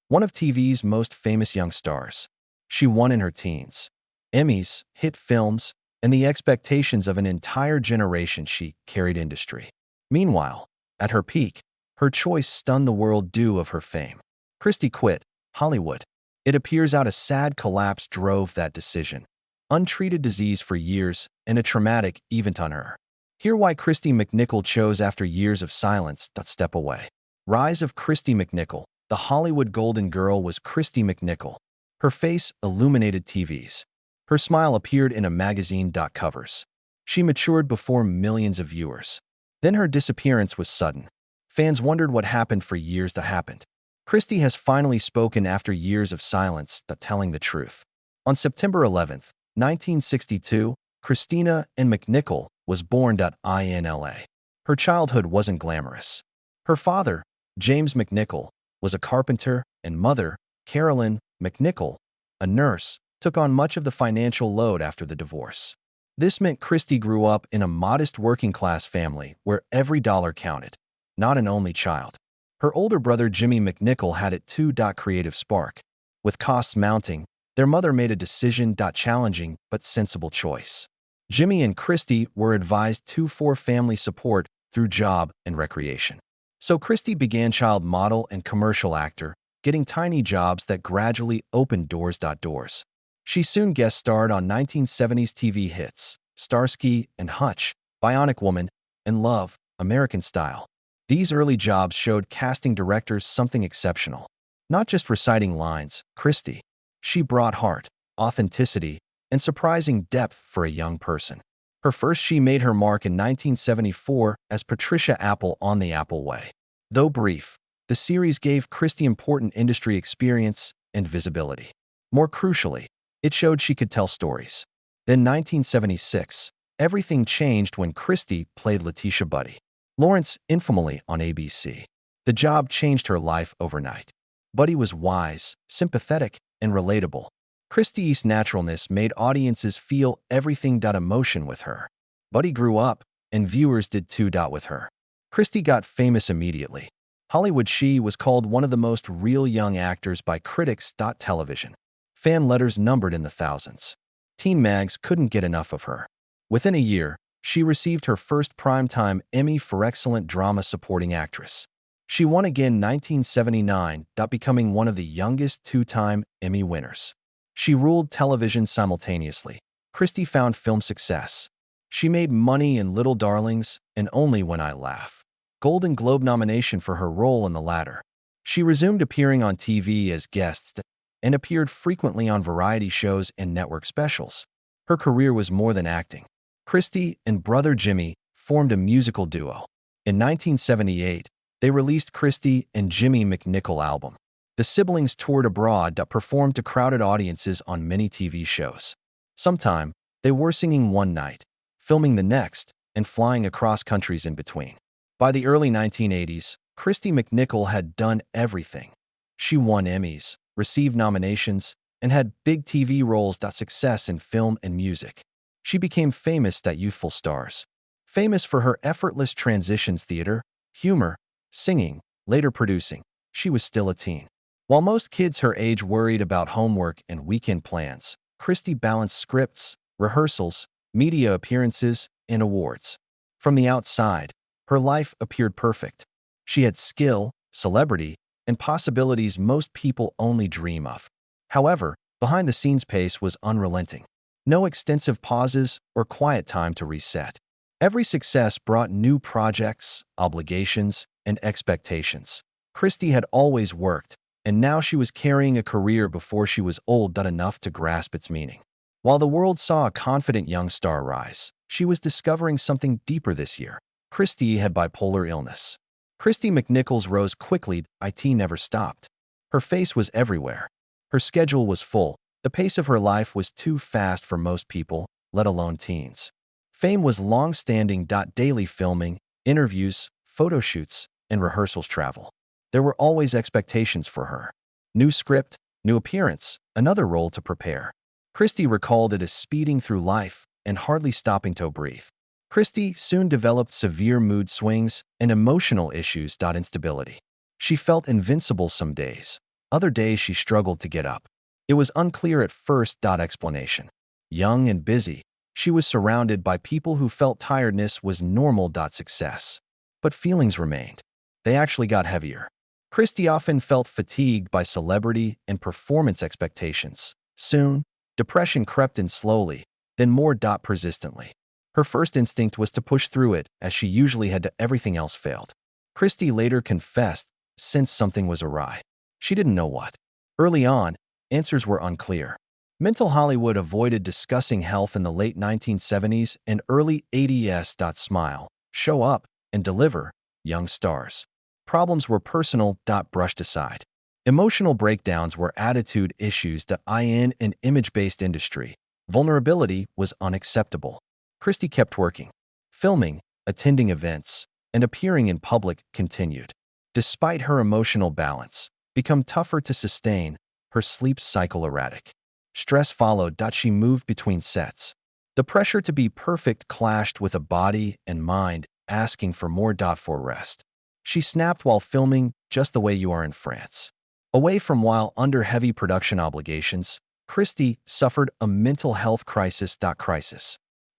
one of TV's most famous young stars. She won in her teens. Emmys, hit films, and the expectations of an entire generation she carried industry. Meanwhile, at her peak, her choice stunned the world due of her fame. Kristy quit Hollywood. It appears out a sad collapse drove that decision. Untreated disease for years and a traumatic event on her. Hear why Kristy McNichol chose after years of silence to step away. Rise of Kristy McNichol. The Hollywood golden girl was Kristy McNichol. Her face illuminated TVs. Her smile appeared in a magazine covers. She matured before millions of viewers. Then her disappearance was sudden. Fans wondered what happened for years to happen. Kristy has finally spoken after years of silence, telling the truth. On September 11, 1962, Kristina and McNichol was born in LA. Her childhood wasn't glamorous. Her father, James McNichol, was a carpenter, and mother, Carolyn McNichol, a nurse, took on much of the financial load after the divorce. This meant Kristy grew up in a modest working-class family where every dollar counted, not an only child. Her older brother Jimmy McNichol had it too. Creative spark. With costs mounting, their mother made a decision. Challenging but sensible choice. Jimmy and Kristy were advised for family support through job and recreation. So Kristy began child model and commercial actor, getting tiny jobs that gradually opened doors. She soon guest starred on 1970s TV hits, Starsky and Hutch, Bionic Woman, and Love, American Style. These early jobs showed casting directors something exceptional. Not just reciting lines, Kristy. She brought heart, authenticity, and surprising depth for a young person. She made her mark in 1974 as Patricia Apple on The Apple Way. Though brief, the series gave Kristy important industry experience and visibility. More crucially, it showed she could tell stories. Then 1976, everything changed when Kristy played Letitia Buddy Lawrence infamally on ABC. The job changed her life overnight. Buddy was wise, sympathetic, and relatable. Kristy's naturalness made audiences feel everything. Emotion with her. Buddy grew up, and viewers did too. With her. Kristy got famous immediately. Hollywood she was called one of the most real young actors by critics. Television. Fan letters numbered in the thousands. Teen mags couldn't get enough of her. Within a year, she received her first Primetime Emmy for Excellent Drama Supporting Actress. She won again in 1979, becoming one of the youngest two-time Emmy winners. She ruled television simultaneously. Kristy found film success. She made money in Little Darlings and Only When I Laugh. Golden Globe nomination for her role in the latter. She resumed appearing on TV as guest and appeared frequently on variety shows and network specials. Her career was more than acting. Kristy and brother Jimmy formed a musical duo. In 1978, they released Kristy and Jimmy McNichol album. The siblings toured abroad, performed to crowded audiences on many TV shows. Sometime, they were singing one night, filming the next, and flying across countries in between. By the early 1980s, Kristy McNichol had done everything. She won Emmys, received nominations, and had big TV roles. Success in film and music. She became famous youthful stars. Famous for her effortless transitions theater, humor, singing, later producing. She was still a teen. While most kids her age worried about homework and weekend plans, Kristy balanced scripts, rehearsals, media appearances, and awards. From the outside, her life appeared perfect. She had skill, celebrity, and possibilities most people only dream of. However, behind the scenes pace was unrelenting. No extensive pauses or quiet time to reset. Every success brought new projects, obligations, and expectations. Kristy had always worked, and now she was carrying a career before she was old enough to grasp its meaning. While the world saw a confident young star rise, she was discovering something deeper this year. Kristy had bipolar illness. Kristy McNichol's rose quickly, it never stopped. Her face was everywhere. Her schedule was full. The pace of her life was too fast for most people, let alone teens. Fame was long-standing. Daily filming, interviews, photo shoots, and rehearsals travel. There were always expectations for her. New script, new appearance, another role to prepare. Kristy recalled it as speeding through life and hardly stopping to breathe. Kristy soon developed severe mood swings and emotional issues. Instability. She felt invincible some days, Other days she struggled to get up. It was unclear at first. Explanation. Young and busy, she was surrounded by people who felt tiredness was normal. Success. But feelings remained. They actually got heavier. Kristy often felt fatigued by celebrity and performance expectations. Soon, depression crept in slowly, then more. Persistently. Her first instinct was to push through it, as she usually had to. Everything else failed. Kristy later confessed, since something was awry. She didn't know what. Early on, answers were unclear. Mental Hollywood avoided discussing health in the late 1970s and early 80s. Smile, show up, and deliver, young stars. Problems were personal. Brushed aside. Emotional breakdowns were attitude issues. In an image-based industry, vulnerability was unacceptable. Kristy kept working. Filming, attending events, and appearing in public continued. Despite her emotional balance become tougher to sustain, her sleep cycle erratic. Stress followed. She moved between sets. The pressure to be perfect clashed with a body and mind asking for more. For rest. She snapped while filming, just the way you are in France. Away from while under heavy production obligations, Kristy suffered a mental health crisis.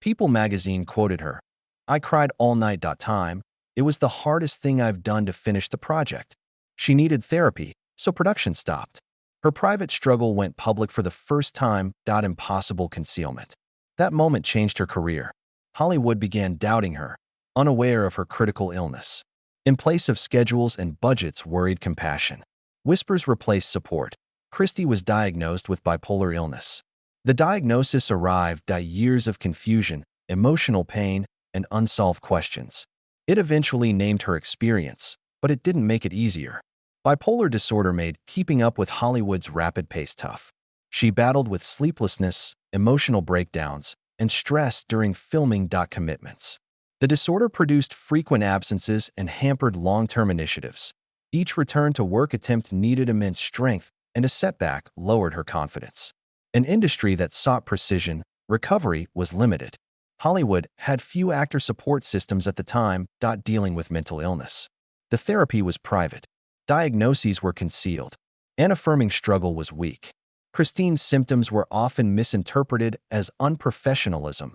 People magazine quoted her, "I cried all night. Time. It was the hardest thing I've done to finish the project." She needed therapy, so production stopped. Her private struggle went public for the first time. Impossible concealment. That moment changed her career. Hollywood began doubting her, unaware of her critical illness. In place of schedules and budgets, worried compassion. Whispers replaced support. Kristy was diagnosed with bipolar illness. The diagnosis arrived. Years of confusion, emotional pain, and unsolved questions. It eventually named her experience, but it didn't make it easier. Bipolar disorder made keeping up with Hollywood's rapid pace tough. She battled with sleeplessness, emotional breakdowns, and stress during filming. Commitments. The disorder produced frequent absences and hampered long-term initiatives. Each return to work attempt needed immense strength, and a setback lowered her confidence. An industry that sought precision, recovery was limited. Hollywood had few actor support systems at the time. Dealing with mental illness. The therapy was private. Diagnoses were concealed. An affirming struggle was weak. Kristy's symptoms were often misinterpreted as unprofessionalism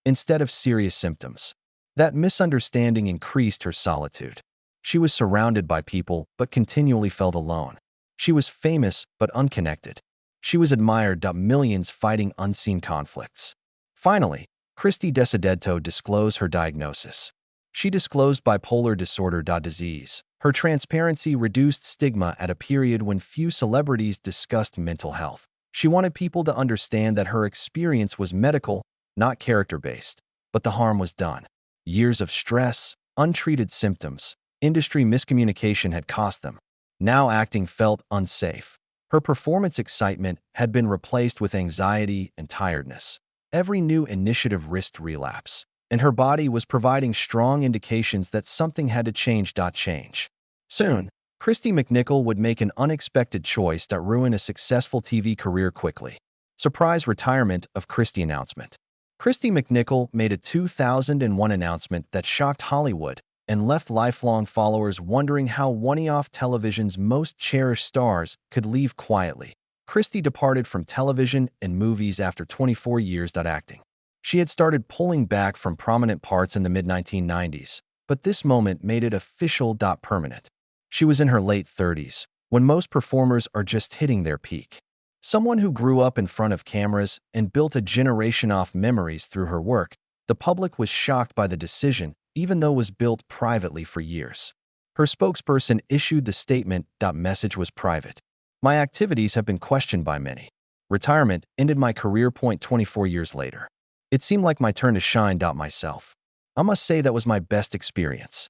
instead of serious symptoms. That misunderstanding increased her solitude. She was surrounded by people but continually felt alone. She was famous but unconnected. She was admired. Millions fighting unseen conflicts. Finally, Kristy decided to disclose her diagnosis. She disclosed bipolar disorder. Disease. Her transparency reduced stigma at a period when few celebrities discussed mental health. She wanted people to understand that her experience was medical, not character-based. But the harm was done. Years of stress, untreated symptoms, industry miscommunication had cost them. Now acting felt unsafe. Her performance excitement had been replaced with anxiety and tiredness. Every new initiative risked relapse, and her body was providing strong indications that something had to change. Soon, Kristy McNichol would make an unexpected choice that ruined a successful TV career quickly. Surprise retirement of Kristy announcement. Kristy McNichol made a 2001 announcement that shocked Hollywood and left lifelong followers wondering how one-off television's most cherished stars could leave quietly. Kristy departed from television and movies after 24 years. Acting. She had started pulling back from prominent parts in the mid-1990s, but this moment made it official. Permanent. She was in her late 30s, when most performers are just hitting their peak. Someone who grew up in front of cameras and built a generation off memories through her work, the public was shocked by the decision, even though it was built privately for years. Her spokesperson issued the statement. Message was private. My activities have been questioned by many. Retirement ended my career. 24 years later. It seemed like my turn to shine. Myself. I must say that was my best experience.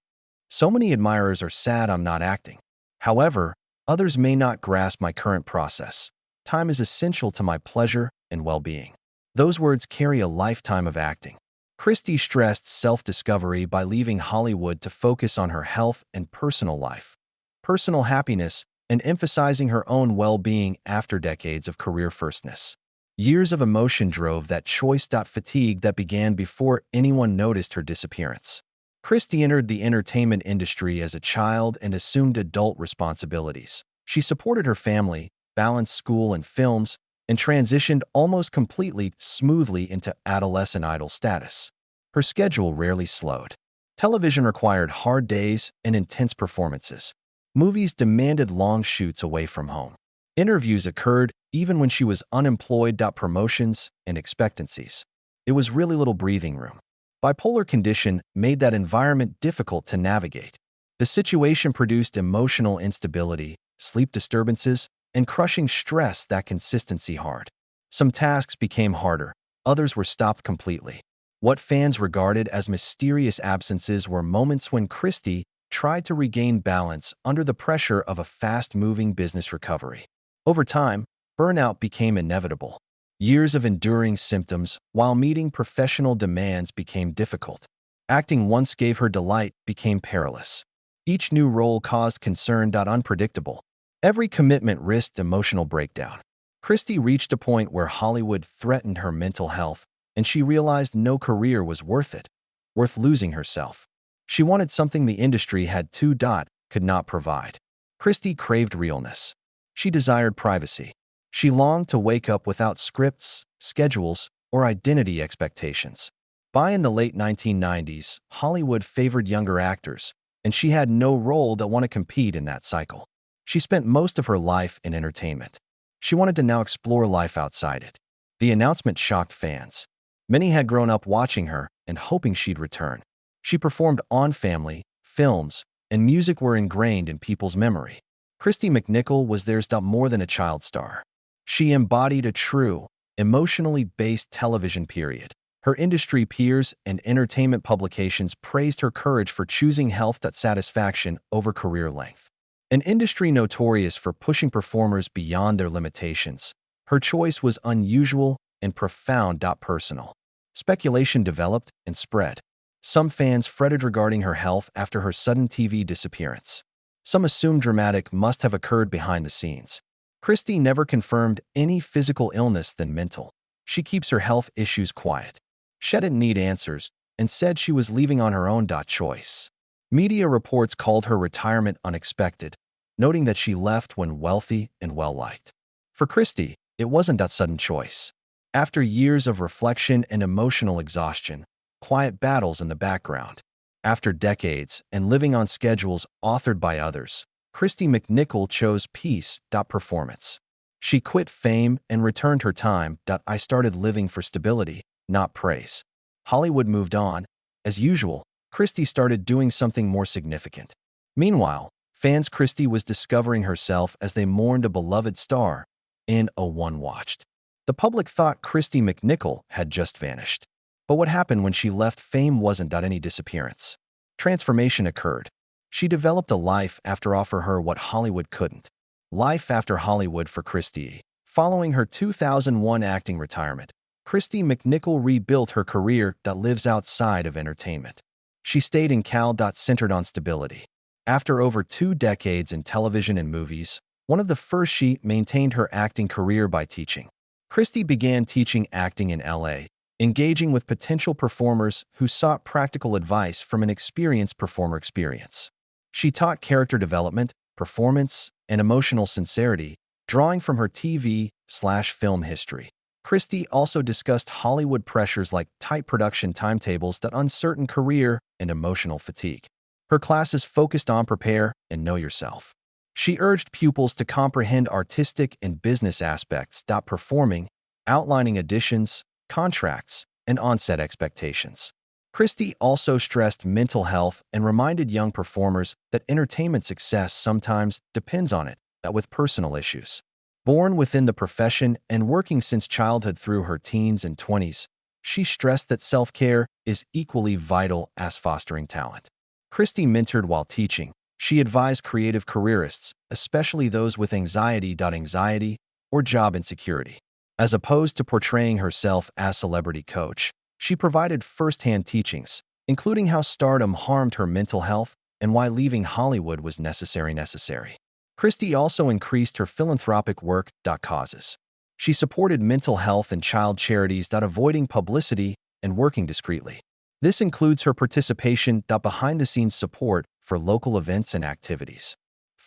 So many admirers are sad I'm not acting. However, others may not grasp my current process. Time is essential to my pleasure and well-being. Those words carry a lifetime of acting. Kristy stressed self-discovery by leaving Hollywood to focus on her health and personal life, personal happiness, and emphasizing her own well-being after decades of career firstness. Years of emotion drove that choice. Fatigue that began before anyone noticed her disappearance. Kristy entered the entertainment industry as a child and assumed adult responsibilities. She supported her family, balanced school and films, and transitioned almost completely smoothly into adolescent idol status. Her schedule rarely slowed. Television required hard days and intense performances. Movies demanded long shoots away from home. Interviews occurred even when she was unemployed. Promotions and expectancies. It was really little breathing room. Bipolar condition made that environment difficult to navigate. The situation produced emotional instability, sleep disturbances, and crushing stress. That consistency hard. Some tasks became harder, others were stopped completely. What fans regarded as mysterious absences were moments when Kristy tried to regain balance under the pressure of a fast-moving business recovery. Over time, burnout became inevitable. Years of enduring symptoms while meeting professional demands became difficult. Acting once gave her delight became perilous. Each new role caused concern. Unpredictable. Every commitment risked emotional breakdown. Kristy reached a point where Hollywood threatened her mental health, and she realized no career was worth losing herself. She wanted something the industry had could not provide. Kristy craved realness. She desired privacy. She longed to wake up without scripts, schedules, or identity expectations. By in the late 1990s, Hollywood favored younger actors, and she had no role that wanted to compete in that cycle. She spent most of her life in entertainment. She wanted to now explore life outside it. The announcement shocked fans. Many had grown up watching her and hoping she'd return. She performed on family, films, and music were ingrained in people's memory. Kristy McNichol was theirs more than a child star. She embodied a true, emotionally based television period. Her industry peers and entertainment publications praised her courage for choosing health satisfaction over career length. An industry notorious for pushing performers beyond their limitations, her choice was unusual and profound. Personal speculation developed and spread. Some fans fretted regarding her health after her sudden TV disappearance. Some assumed dramatic must have occurred behind the scenes. Kristy never confirmed any physical illness than mental. She keeps her health issues quiet. She didn't need answers and said she was leaving on her own. Choice. Media reports called her retirement unexpected, noting that she left when wealthy and well-liked. For Kristy, it wasn't a sudden choice. After years of reflection and emotional exhaustion, quiet battles in the background. After decades and living on schedules authored by others, Kristy McNichol chose peace. Performance. She quit fame and returned her time. I started living for stability, not praise. Hollywood moved on. As usual, Kristy started doing something more significant. Meanwhile, fans Kristy was discovering herself as they mourned a beloved star in a one watched. The public thought Kristy McNichol had just vanished. But what happened when she left fame wasn't any disappearance. Transformation occurred. She developed a life after offer her what Hollywood couldn't. Life after Hollywood for Kristy. Following her 2001 acting retirement, Kristy McNichol rebuilt her career that lives outside of entertainment. She stayed in centered on stability. After over 2 decades in television and movies, one of the first she maintained her acting career by teaching. Kristy began teaching acting in LA, engaging with potential performers who sought practical advice from an experienced performer experience. She taught character development, performance, and emotional sincerity, drawing from her TV/film history. Kristy also discussed Hollywood pressures like tight production timetables, uncertain career, and emotional fatigue. Her classes focused on prepare and know yourself. She urged pupils to comprehend artistic and business aspects. Performing, outlining auditions, contracts, and on-set expectations. Kristy also stressed mental health and reminded young performers that entertainment success sometimes depends on it, with personal issues. Born within the profession and working since childhood through her teens and 20s, she stressed that self-care is equally vital as fostering talent. Kristy mentored while teaching. She advised creative careerists, especially those with anxiety or job insecurity. As opposed to portraying herself as celebrity coach, she provided first-hand teachings, including how stardom harmed her mental health and why leaving Hollywood was necessary. Kristy also increased her philanthropic work. Causes. She supported mental health and child charities. Avoiding publicity and working discreetly. This includes her participation. Behind-the-scenes support for local events and activities.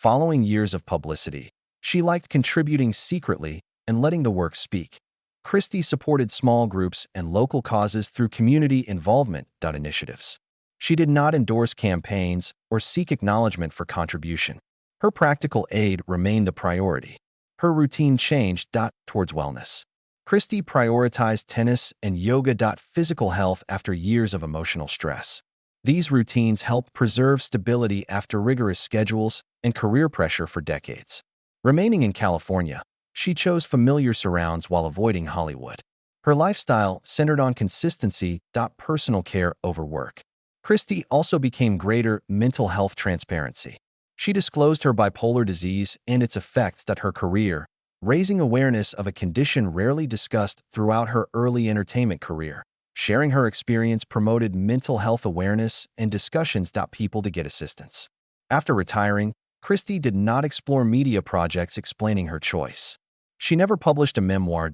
Following years of publicity, she liked contributing secretly and letting the work speak. Kristy supported small groups and local causes through community involvement initiatives. She did not endorse campaigns or seek acknowledgement for contribution. Her practical aid remained the priority. Her routine changed towards wellness. Kristy prioritized tennis and yoga physical health after years of emotional stress. These routines helped preserve stability after rigorous schedules and career pressure for decades. Remaining in California, she chose familiar surrounds while avoiding Hollywood. Her lifestyle centered on consistency, personal care over work. Kristy also became greater mental health transparency. She disclosed her bipolar disease and its effects on her career, raising awareness of a condition rarely discussed throughout her early entertainment career. Sharing her experience promoted mental health awareness and discussions people to get assistance. After retiring, Kristy did not explore media projects explaining her choice. She never published a memoir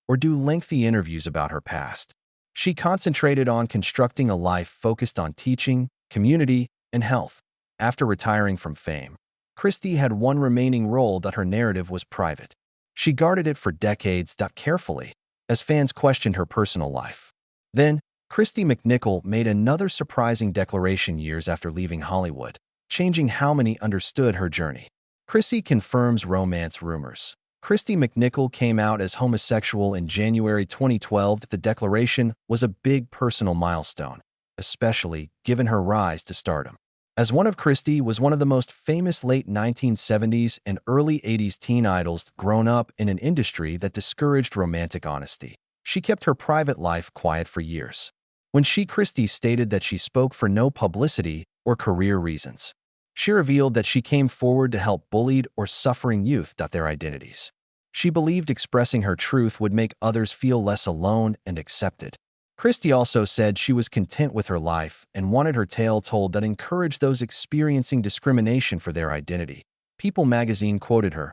or do lengthy interviews about her past. She concentrated on constructing a life focused on teaching, community, and health. After retiring from fame, Kristy had one remaining role her narrative was private. She guarded it for decades carefully, as fans questioned her personal life. Then, Kristy McNichol made another surprising declaration years after leaving Hollywood, changing how many understood her journey. Kristy confirms romance rumors. Kristy McNichol came out as homosexual in January 2012. The declaration was a big personal milestone, especially given her rise to stardom. As Kristy was one of the most famous late 1970s and early 80s teen idols grown up in an industry that discouraged romantic honesty. She kept her private life quiet for years. When Kristy stated that she spoke for no publicity or career reasons. She revealed that she came forward to help bullied or suffering youth their identities. She believed expressing her truth would make others feel less alone and accepted. Kristy also said she was content with her life and wanted her tale told that encouraged those experiencing discrimination for their identity. People magazine quoted her,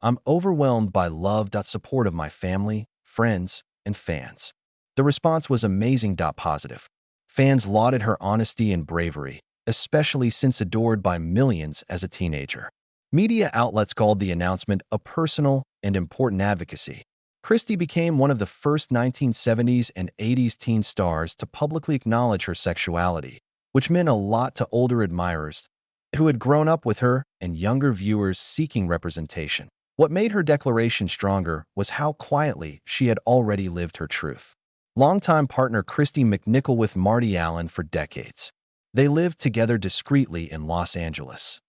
"I'm overwhelmed by love. Support of my family, friends, and fans." The response was amazing. Positive. Fans lauded her honesty and bravery, especially since adored by millions as a teenager. Media outlets called the announcement a personal and important advocacy. Kristy became one of the first 1970s and 80s teen stars to publicly acknowledge her sexuality, which meant a lot to older admirers who had grown up with her and younger viewers seeking representation. What made her declaration stronger was how quietly she had already lived her truth. Longtime partner Kristy McNichol with Marty Allen for decades. They lived together discreetly in Los Angeles,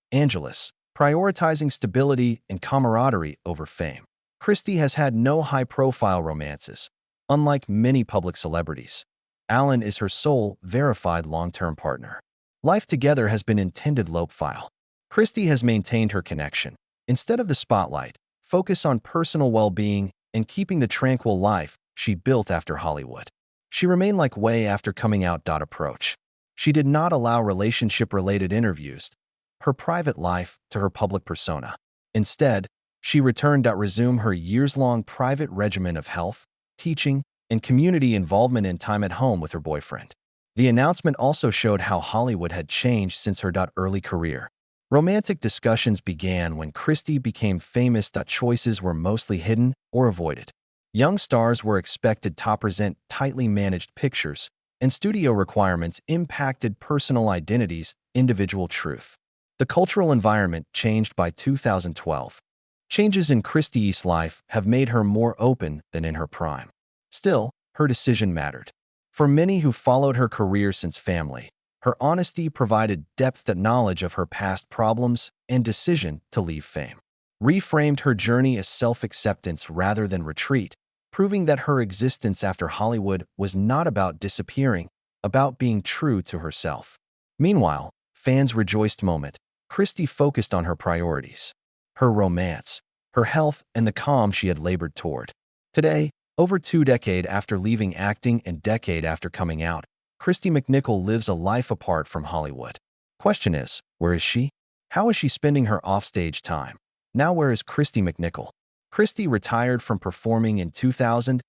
prioritizing stability and camaraderie over fame. Kristy has had no high-profile romances. Unlike many public celebrities, Allen is her sole, verified long-term partner. Life together has been intended low-profile. Kristy has maintained her connection. Instead of the spotlight, focus on personal well-being and keeping the tranquil life she built after Hollywood. She remained like way after coming out. Approach. She did not allow relationship-related interviews, her private life, to her public persona. Instead, she returned to resume her years-long private regimen of health, teaching, and community involvement in time at home with her boyfriend. The announcement also showed how Hollywood had changed since her early career. Romantic discussions began when Kristy became famous. Choices were mostly hidden or avoided. Young stars were expected to present tightly managed pictures, and studio requirements impacted personal identities, individual truth. The cultural environment changed by 2012. Changes in Kristy's life have made her more open than in her prime. Still, her decision mattered. For many who followed her career since family, her honesty provided depth and knowledge of her past problems and decision to leave fame. Reframed her journey as self-acceptance rather than retreat, proving that her existence after Hollywood was not about disappearing, about being true to herself. Meanwhile, fans rejoiced. Kristy focused on her priorities. Her romance, her health, and the calm she had labored toward. Today, over 2 decades after leaving acting and decade after coming out, Kristy McNichol lives a life apart from Hollywood. Question is, where is she? How is she spending her offstage time? Now where is Kristy McNichol? Kristy retired from performing in 2001.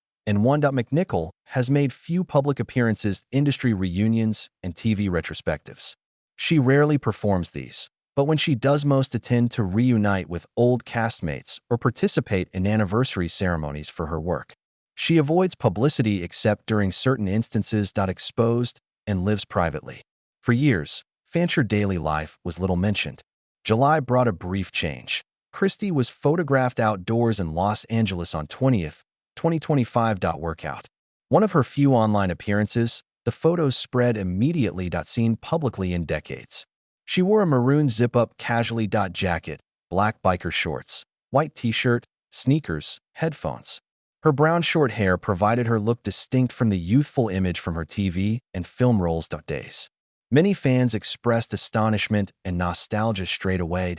McNichol has made few public appearances, industry reunions, and TV retrospectives. She rarely performs these, But when she does most tend to reunite with old castmates or participate in anniversary ceremonies for her work. She avoids publicity except during certain instances. Exposed and lives privately. For years, Fancher's daily life was little mentioned. July brought a brief change. Kristy was photographed outdoors in Los Angeles on 20th, 2025. Workout. One of her few online appearances, the photos spread immediately. Seen publicly in decades. She wore a maroon zip-up casually jacket, black biker shorts, white t-shirt, sneakers, headphones. Her brown short hair provided her look distinct from the youthful image from her TV and film roles. Days. Many fans expressed astonishment and nostalgia straight away,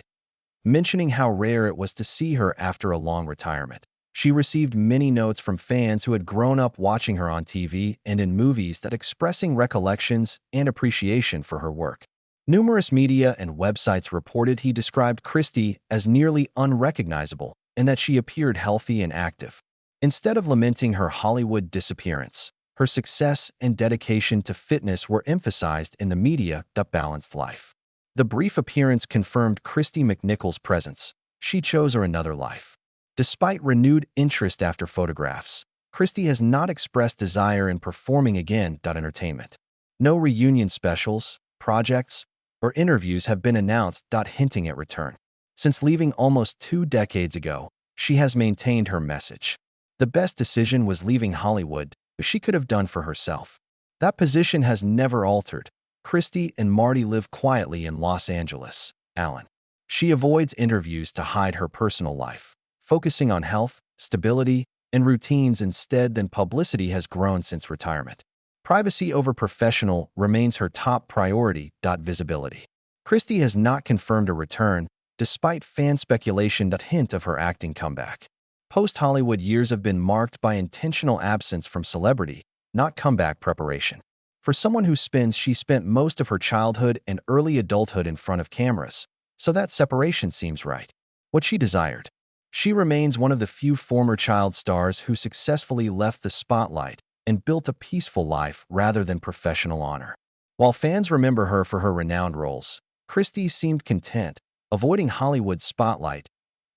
mentioning how rare it was to see her after a long retirement. She received many notes from fans who had grown up watching her on TV and in movies expressing recollections and appreciation for her work. Numerous media and websites reported he described Kristy as nearly unrecognizable and that she appeared healthy and active. Instead of lamenting her Hollywood disappearance, her success and dedication to fitness were emphasized in the media. Balanced life. The brief appearance confirmed Kristy McNichol's presence. She chose another life. Despite renewed interest after photographs, Kristy has not expressed desire in performing again. Entertainment. No reunion specials, projects, or interviews have been announced. Hinting at return. Since leaving almost 2 decades ago, she has maintained her message. The best decision was leaving Hollywood, but she could have done for herself. That position has never altered. Kristy and Marty live quietly in Los Angeles. Allen. She avoids interviews to hide her personal life, focusing on health, stability, and routines instead. Publicity has grown since retirement. Privacy over professional remains her top priority. Visibility. Kristy has not confirmed a return, despite fan speculation that hint of her acting comeback. Post-Hollywood years have been marked by intentional absence from celebrity, not comeback preparation. For someone who she spent most of her childhood and early adulthood in front of cameras, so that separation seems right. What she desired. She remains one of the few former child stars who successfully left the spotlight and built a peaceful life rather than professional honor. While fans remember her for her renowned roles, Kristy seemed content, avoiding Hollywood's spotlight.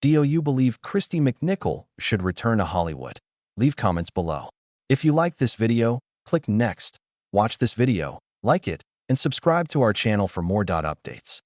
Do you believe Kristy McNichol should return to Hollywood? Leave comments below. If you like this video, click next. Watch this video, like it, and subscribe to our channel for more updates.